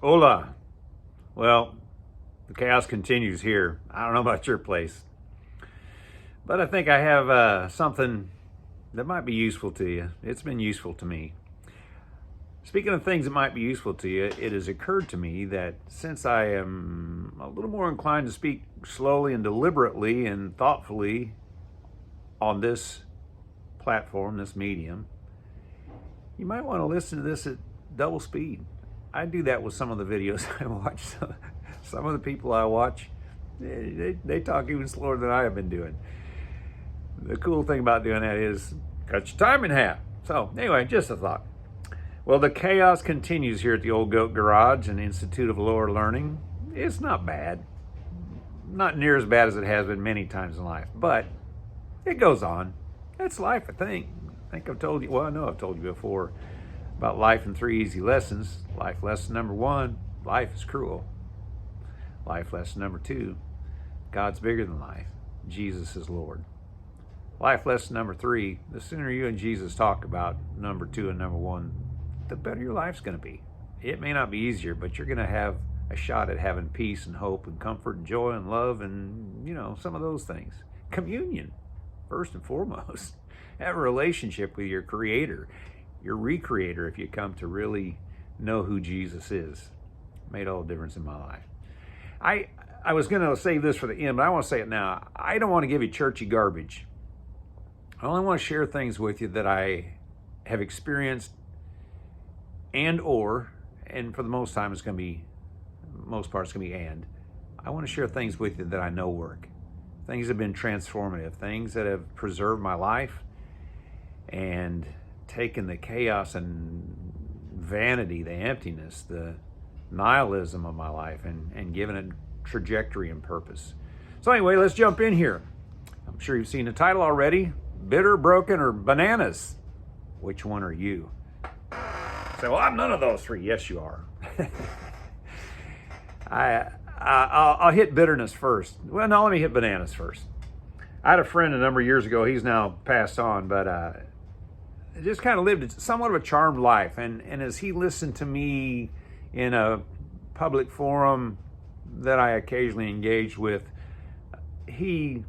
Hola. Well, the chaos continues here. I don't know about your place, but I think I have something that might be useful to you. It's been useful to me. Speaking of things that might be useful to you, it has occurred to me that since I am a little more inclined to speak slowly and deliberately and thoughtfully on this platform, this medium, you might want to listen to this at double speed. I do that with some of the videos I watch. Some of the people I watch, they talk even slower than I have been doing. The cool thing about doing that is cut your time in half. So anyway, just a thought. Well, the chaos continues here at the Old Goat Garage and Institute of Lower Learning. It's not bad. Not near as bad as it has been many times in life, but it goes on. That's life, I think. I think I've told you, well, I know I've told you before about life in 3 easy lessons. Life lesson number 1, life is cruel. Life lesson number 2, God's bigger than life. Jesus is Lord. Life lesson number 3, the sooner you and Jesus talk about number 2 and number 1, the better your life's going to be. It may not be easier, but you're going to have a shot at having peace and hope and comfort and joy and love and, some of those things. Communion, first and foremost. Have a relationship with your Creator, your Recreator, if you come to really know who Jesus is. Made all the difference in my life. I was going to save this for the end, but I want to say it now. I don't want to give you churchy garbage. I only want to share things with you that I have experienced and for the most part it's going to be and. I want to share things with you that I know work. Things that have been transformative, things that have preserved my life and taken the chaos and vanity, the emptiness, the nihilism of my life and given it trajectory and purpose. So anyway, let's jump in here. I'm sure you've seen the title already. Bitter, broken, or bananas? Which one are you? So, well, I'm none of those 3. Yes, you are. I'll hit bitterness first. Well, no, let me hit bananas first. I had a friend a number of years ago. He's now passed on, but just kind of lived somewhat of a charmed life. And as he listened to me in a public forum that I occasionally engaged with, he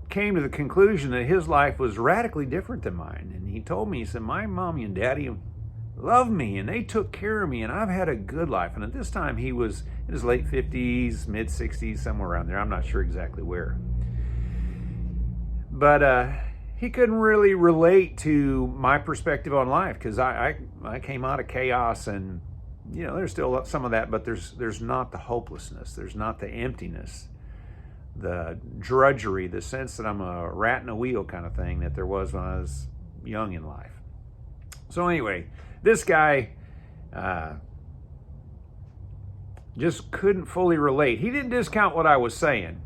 came to the conclusion that his life was radically different than mine. And he told me, he said, my mommy and daddy loved me and they took care of me and I've had a good life. And at this time he was in his late 50s, mid 60s, somewhere around there. I'm not sure exactly where. But he couldn't really relate to my perspective on life because I came out of chaos and, there's still some of that, but there's not the hopelessness. There's not the emptiness, the drudgery, the sense that I'm a rat in a wheel kind of thing that there was when I was young in life. So anyway, this guy just couldn't fully relate. He didn't discount what I was saying,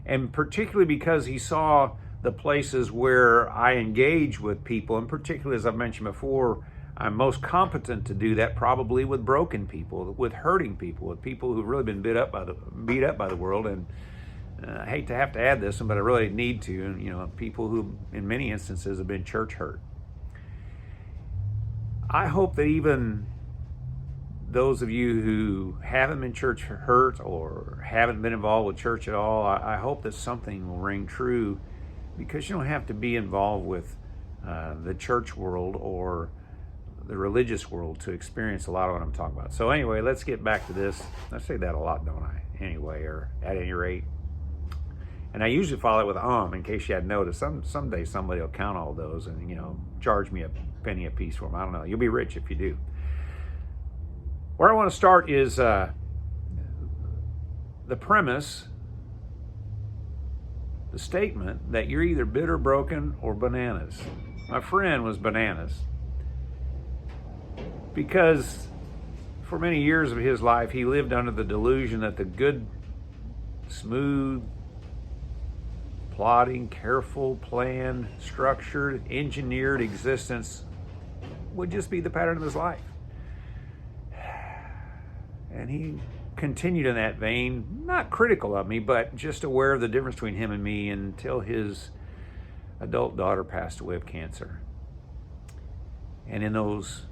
and particularly because he saw the places where I engage with people, and particularly, as I've mentioned before, I'm most competent to do that probably with broken people, with hurting people, with people who've really been beat up by the world. And I hate to have to add this, but I really need to, people who in many instances have been church hurt. I hope that even those of you who haven't been church hurt or haven't been involved with church at all, I hope that something will ring true, because you don't have to be involved with the church world or the religious world to experience a lot of what I'm talking about. So anyway, let's get back to this. I say that a lot, don't I? Anyway, or at any rate. And I usually follow it with in case you hadn't noticed. Someday somebody will count all those and, charge me a penny a piece for them. I don't know. You'll be rich if you do. Where I want to start is the premise, the statement that you're either bitter, broken, or bananas. My friend was bananas because for many years of his life, he lived under the delusion that the good, smooth, plotting, careful, planned, structured, engineered existence would just be the pattern of his life. And he continued in that vein, not critical of me, but just aware of the difference between him and me until his adult daughter passed away of cancer. And in those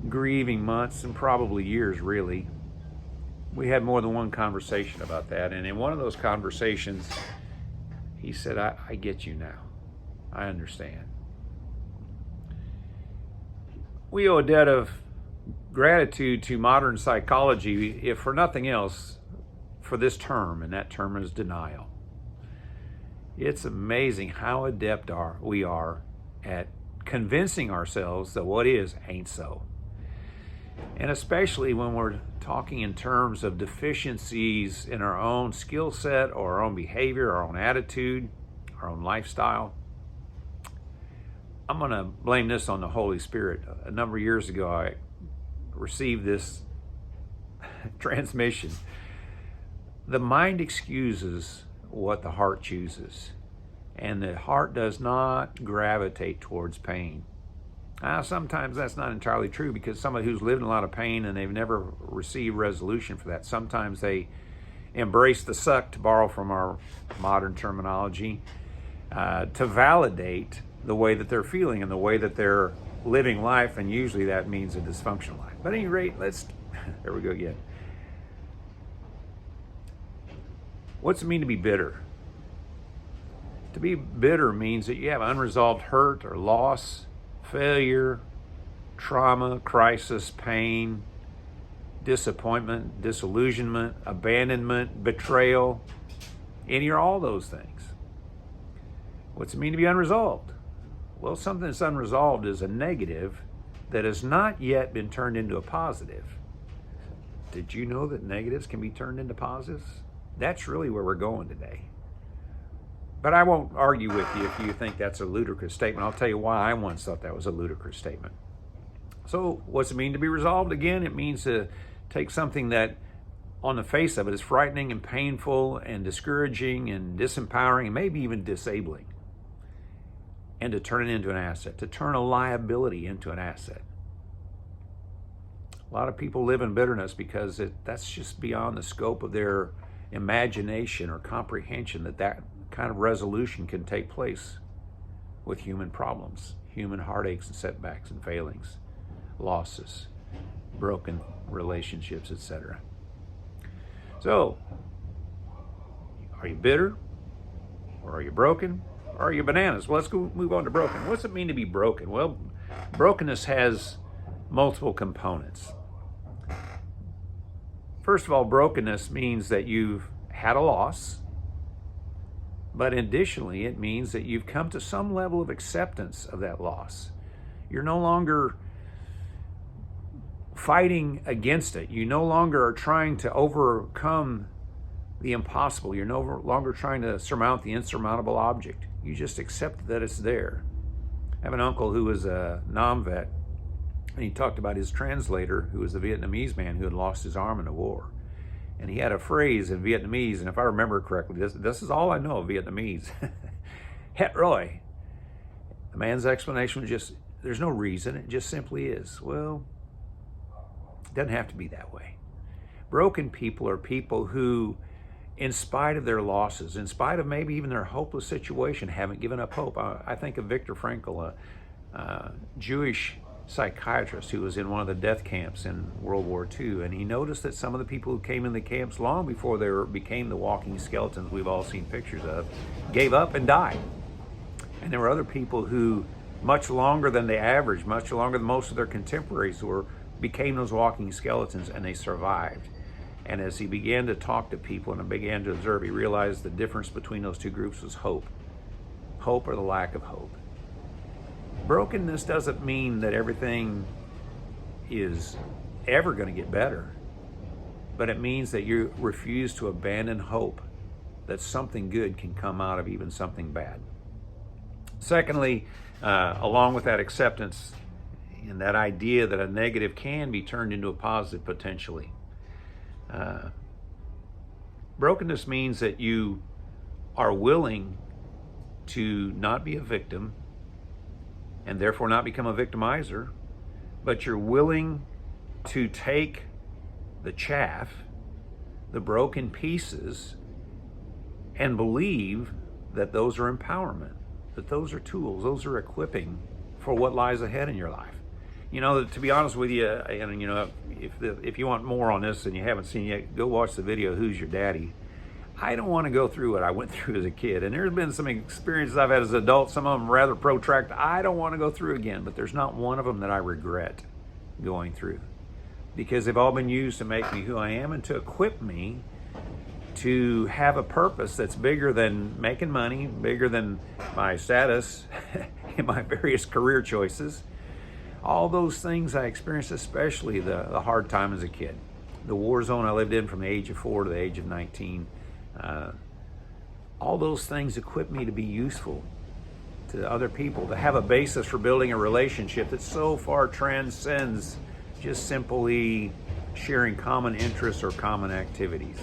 grieving months and probably years, really. We had more than one conversation about that. And in one of those conversations, he said, I get you now. I understand. We owe a debt of gratitude to modern psychology, if for nothing else, for this term, and that term is denial. It's amazing how adept we are at convincing ourselves that what is ain't so. And especially when we're talking in terms of deficiencies in our own skill set or our own behavior, our own attitude, our own lifestyle. I'm going to blame this on the Holy Spirit. A number of years ago, I received this transmission. The mind excuses what the heart chooses, and the heart does not gravitate towards pain. Sometimes that's not entirely true, because somebody who's lived in a lot of pain and they've never received resolution for that, sometimes they embrace the suck, to borrow from our modern terminology, to validate the way that they're feeling and the way that they're living life, and usually that means a dysfunctional life. But at any rate, there we go again. What's it mean to be bitter? To be bitter means that you have unresolved hurt or loss, failure, trauma, crisis, pain, disappointment, disillusionment, abandonment, betrayal, any or all those things. What's it mean to be unresolved? Well, something that's unresolved is a negative that has not yet been turned into a positive. Did you know that negatives can be turned into positives? That's really where we're going today. But I won't argue with you if you think that's a ludicrous statement. I'll tell you why I once thought that was a ludicrous statement. So what's it mean to be resolved? Again, it means to take something that on the face of it is frightening and painful and discouraging and disempowering and maybe even disabling, and to turn it into an asset, to turn a liability into an asset. A lot of people live in bitterness because that's just beyond the scope of their imagination or comprehension that kind of resolution can take place with human problems, human heartaches and setbacks and failings, losses, broken relationships, etc. So, are you bitter? Or are you broken? Or are you bananas? Well, let's go move on to broken. What's it mean to be broken? Well, brokenness has multiple components. First of all, brokenness means that you've had a loss, but additionally, it means that you've come to some level of acceptance of that loss. You're no longer fighting against it. You no longer are trying to overcome the impossible. You're no longer trying to surmount the insurmountable object. You just accept that it's there. I have an uncle who was a Nam-vet, and he talked about his translator, who was a Vietnamese man who had lost his arm in a war. And he had a phrase in Vietnamese, and if I remember correctly, this is all I know of Vietnamese. Het Roy. The man's explanation was just, there's no reason, it just simply is. Well, it doesn't have to be that way. Broken people are people who, in spite of their losses, in spite of maybe even their hopeless situation, haven't given up hope. I think of Viktor Frankl, a Jewish psychiatrist who was in one of the death camps in World War II, and he noticed that some of the people who came in the camps long before they became the walking skeletons we've all seen pictures of, gave up and died. And there were other people who, much longer than the average, much longer than most of their contemporaries became those walking skeletons, and they survived. And as he began to talk to people and began to observe, he realized the difference between those two groups was hope. Hope or the lack of hope. Brokenness doesn't mean that everything is ever going to get better, but it means that you refuse to abandon hope that something good can come out of even something bad. Secondly, along with that acceptance and that idea that a negative can be turned into a positive potentially, brokenness means that you are willing to not be a victim and therefore not become a victimizer, but you're willing to take the chaff, the broken pieces, and believe that those are empowerment, that those are tools, those are equipping for what lies ahead in your life. You know, to be honest with you, and you know, if you want more on this and you haven't seen yet, go watch the video, Who's Your Daddy? I don't want to go through what I went through as a kid. And there's been some experiences I've had as an adult, some of them rather protracted. I don't want to go through again, but there's not one of them that I regret going through, because they've all been used to make me who I am and to equip me to have a purpose that's bigger than making money, bigger than my status and my various career choices. All those things I experienced, especially the hard time as a kid. The war zone I lived in from the age of 4 to the age of 19. All those things equip me to be useful to other people, to have a basis for building a relationship that so far transcends just simply sharing common interests or common activities.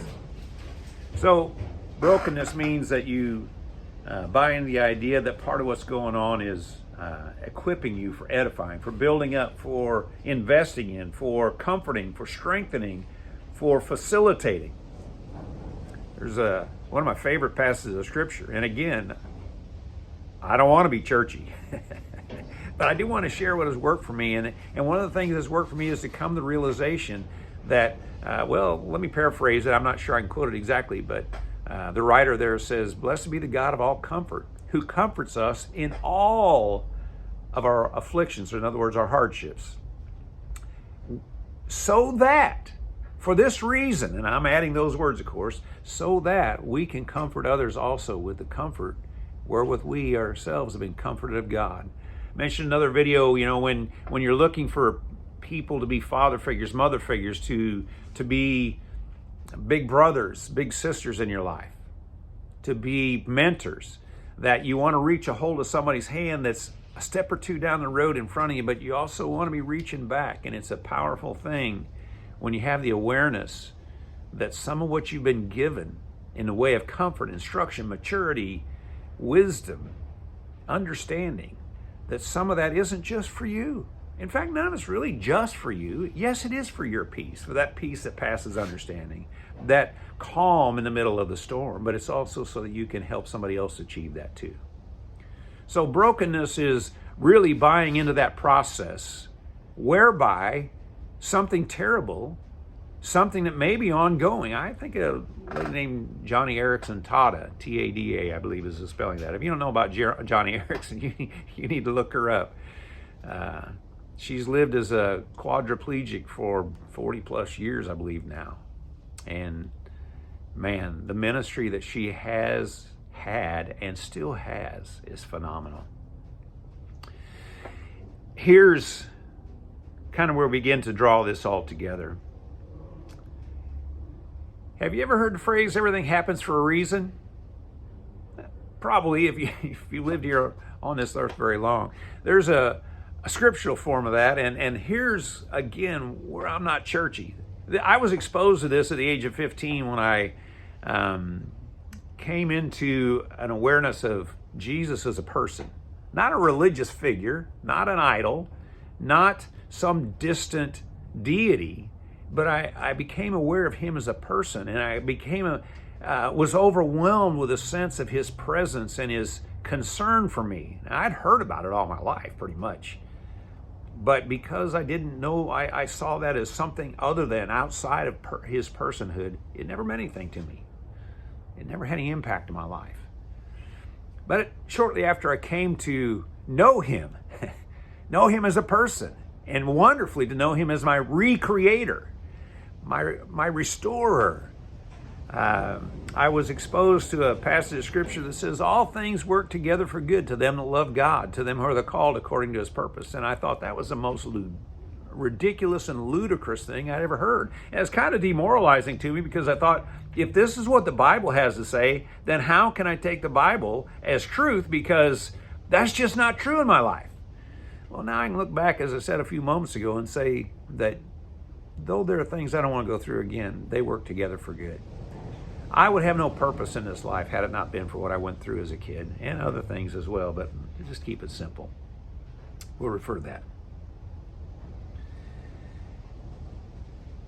So brokenness means that you buy into the idea that part of what's going on is equipping you for edifying, for building up, for investing in, for comforting, for strengthening, for facilitating. There's one of my favorite passages of Scripture, and again, I don't want to be churchy, but I do want to share what has worked for me. And one of the things that's worked for me is to come to the realization that, well, let me paraphrase it. I'm not sure I can quote it exactly, but the writer there says, "Blessed be the God of all comfort, who comforts us in all of our afflictions," or in other words, our hardships, so that, for this reason, and I'm adding those words, of course, so that we can comfort others also with the comfort wherewith we ourselves have been comforted of God. I mentioned another video, you know, when you're looking for people to be father figures, mother figures, to be big brothers, big sisters in your life, to be mentors, that you want to reach a hold of somebody's hand that's a step or two down the road in front of you, but you also want to be reaching back. And it's a powerful thing when you have the awareness that some of what you've been given in the way of comfort, instruction, maturity, wisdom, understanding, that some of that isn't just for you. In fact, none of it's really just for you. Yes, it is for your peace, for that peace that passes understanding, that calm in the middle of the storm, but it's also so that you can help somebody else achieve that too. So brokenness is really buying into that process whereby something terrible, something that may be ongoing. I think a lady named Johnny Erickson Tada, T-A-D-A, I believe is the spelling of that. If you don't know about Johnny Erickson, you need to look her up. She's lived as a quadriplegic for 40 plus years, I believe now. And man, the ministry that she has had and still has is phenomenal. Here's kind of where we begin to draw this all together. Have you ever heard the phrase, everything happens for a reason? Probably, if you lived here on this earth very long. There's a scriptural form of that, and here's, again, where I'm not churchy. I was exposed to this at the age of 15 when I came into an awareness of Jesus as a person. Not a religious figure, not an idol, not some distant deity, but I became aware of him as a person, and I was overwhelmed with a sense of his presence and his concern for me. Now, I'd heard about it all my life, pretty much. But because I didn't know, I saw that as something other than outside of his personhood, it never meant anything to me. It never had any impact in my life. But shortly after I came to know him, know him as a person, and wonderfully to know him as my recreator, my restorer, I was exposed to a passage of scripture that says, all things work together for good to them that love God, to them who are the called according to his purpose. And I thought that was the most ridiculous and ludicrous thing I'd ever heard. And it's kind of demoralizing to me, because I thought, if this is what the Bible has to say, then how can I take the Bible as truth? Because that's just not true in my life. Well, now I can look back, as I said a few moments ago, and say that though there are things I don't want to go through again, they work together for good. I would have no purpose in this life had it not been for what I went through as a kid, and other things as well, but just keep it simple. We'll refer to that.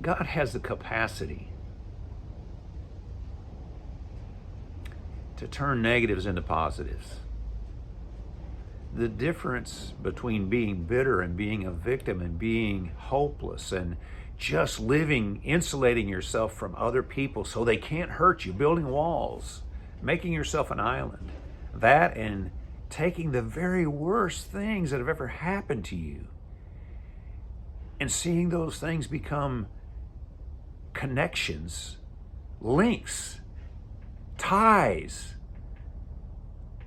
God has the capacity to turn negatives into positives, the difference between being bitter and being a victim and being hopeless and just living, insulating yourself from other people so they can't hurt you, building walls, making yourself an island. That and taking the very worst things that have ever happened to you and seeing those things become connections, links, ties,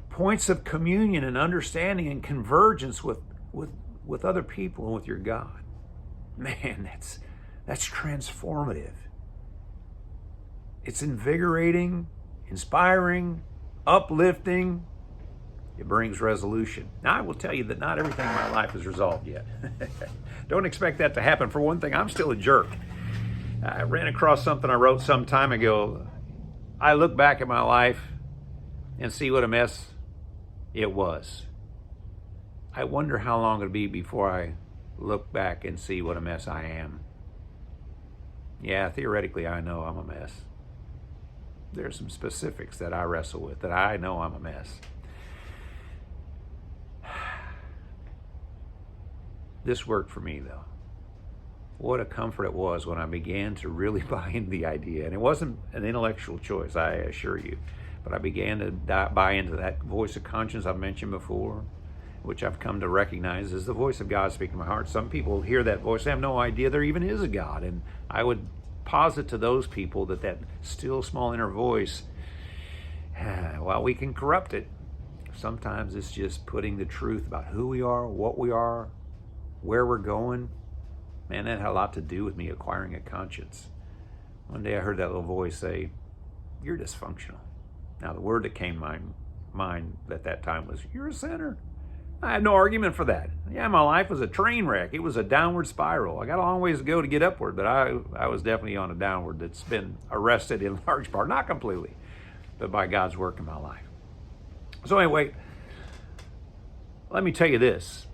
points of communion and understanding and convergence with other people and with your God. Man, that's transformative. It's invigorating, inspiring, uplifting. It brings resolution. Now, I will tell you that not everything in my life is resolved yet. Don't expect that to happen. For one thing, I'm still a jerk. I ran across something I wrote some time ago. I look back at my life and see what a mess it was. I wonder how long it'll be before I look back and see what a mess I am. Yeah, theoretically, I know I'm a mess. There's some specifics that I wrestle with that I know I'm a mess. This worked for me, though. What a comfort it was when I began to really buy into the idea. And it wasn't an intellectual choice, I assure you. But I began to buy into that voice of conscience I've mentioned before, which I've come to recognize as the voice of God speaking to my heart. Some people hear that voice, they have no idea there even is a God. And I would posit to those people that still small inner voice, while we can corrupt it, sometimes it's just putting the truth about who we are, what we are, where we're going. Man, that had a lot to do with me acquiring a conscience. One day I heard that little voice say, "You're dysfunctional." Now, the word that came to my mind at that time was, "You're a sinner." I had no argument for that. Yeah, my life was a train wreck. It was a downward spiral. I got a long ways to go to get upward, but I was definitely on a downward that's been arrested in large part, not completely, but by God's work in my life. So anyway, let me tell you this.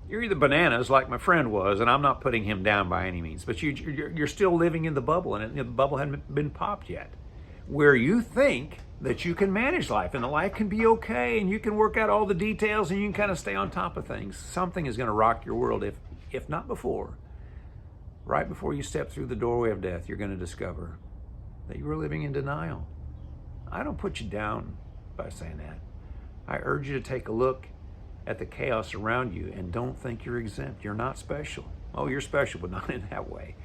You're either bananas like my friend was, and I'm not putting him down by any means, but you're still living in the bubble, and the bubble hadn't been popped yet, where you think that you can manage life and the life can be okay and you can work out all the details and you can kind of stay on top of things. Something is going to rock your world if not before. Right before you step through the doorway of death, you're going to discover that you were living in denial. I don't put you down by saying that. I urge you to take a look at the chaos around you and don't think you're exempt. You're not special. Oh, you're special, but not in that way.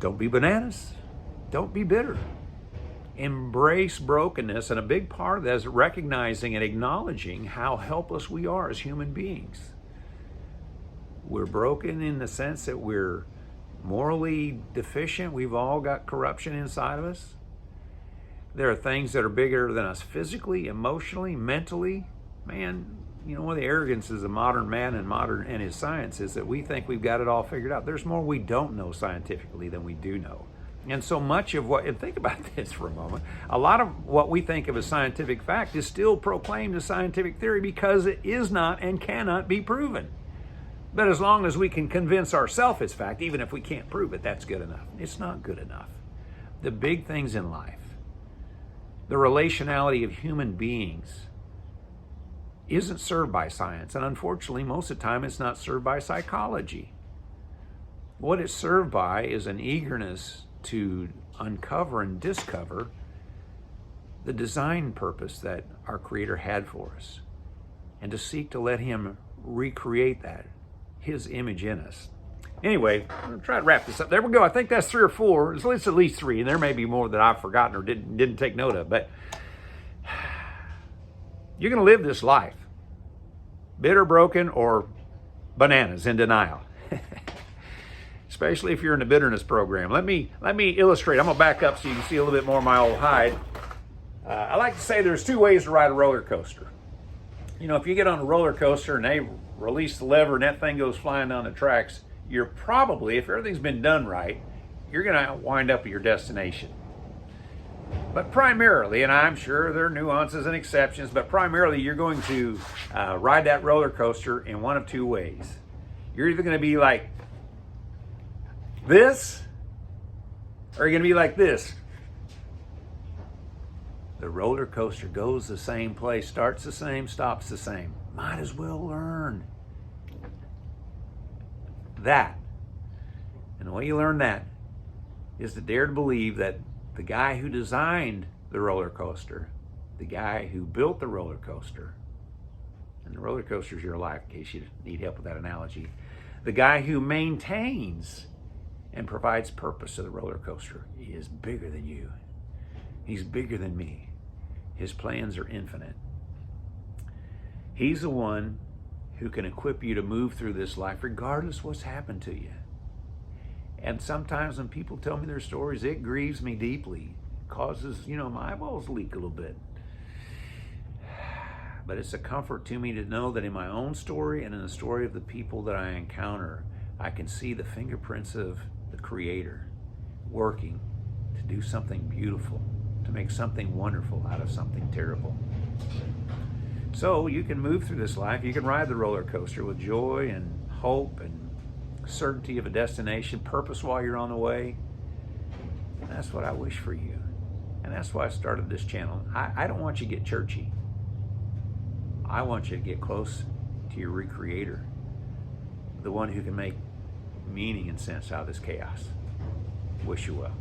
Don't be bananas. Don't be bitter. Embrace brokenness, and a big part of that is recognizing and acknowledging how helpless we are as human beings. We're broken in the sense that we're morally deficient. We've all got corruption inside of us. There are things that are bigger than us physically, emotionally, mentally. Man, you know, one of the arrogances of modern man and his science is that we think we've got it all figured out. There's more we don't know scientifically than we do know. And so much of what, and think about this for a moment, a lot of what we think of as scientific fact is still proclaimed as scientific theory because it is not and cannot be proven. But as long as we can convince ourselves it's fact, even if we can't prove it, that's good enough. It's not good enough. The big things in life, the relationality of human beings, isn't served by science. And unfortunately, most of the time, it's not served by psychology. What it's served by is an eagerness to uncover and discover the design purpose that our Creator had for us and to seek to let Him recreate that, His image in us. Anyway, I'm going to try to wrap this up. There we go. I think that's 3 or 4. It's at least 3, and there may be more that I've forgotten or didn't take note of. But you're going to live this life, bitter, broken, or bananas in denial. Especially if you're in the bitterness program. Let me illustrate. I'm going to back up so you can see a little bit more of my old hide. I like to say there's 2 ways to ride a roller coaster. You know, if you get on a roller coaster and they release the lever and that thing goes flying down the tracks, you're probably, if everything's been done right, you're going to wind up at your destination. But primarily, and I'm sure there are nuances and exceptions, but primarily you're going to ride that roller coaster in one of 2 ways. You're either going to be like this, or you're going to be like this. The roller coaster goes the same place, starts the same, stops the same. Might as well learn that. And the way you learn that is to dare to believe that the guy who designed the roller coaster, the guy who built the roller coaster, and the roller coaster is your life, in case you need help with that analogy, the guy who maintains and provides purpose to the roller coaster is bigger than you. He's bigger than me. His plans are infinite. He's the one who can equip you to move through this life regardless what's happened to you. And sometimes when people tell me their stories, it grieves me deeply. It causes, my eyeballs leak a little bit. But it's a comfort to me to know that in my own story and in the story of the people that I encounter, I can see the fingerprints of the Creator working to do something beautiful, to make something wonderful out of something terrible. So you can move through this life. You can ride the roller coaster with joy and hope and certainty of a destination, purpose while you're on the way. And that's what I wish for you. And that's why I started this channel. I don't want you to get churchy. I want you to get close to your Recreator, the one who can make meaning and sense out of this chaos. Wish you well.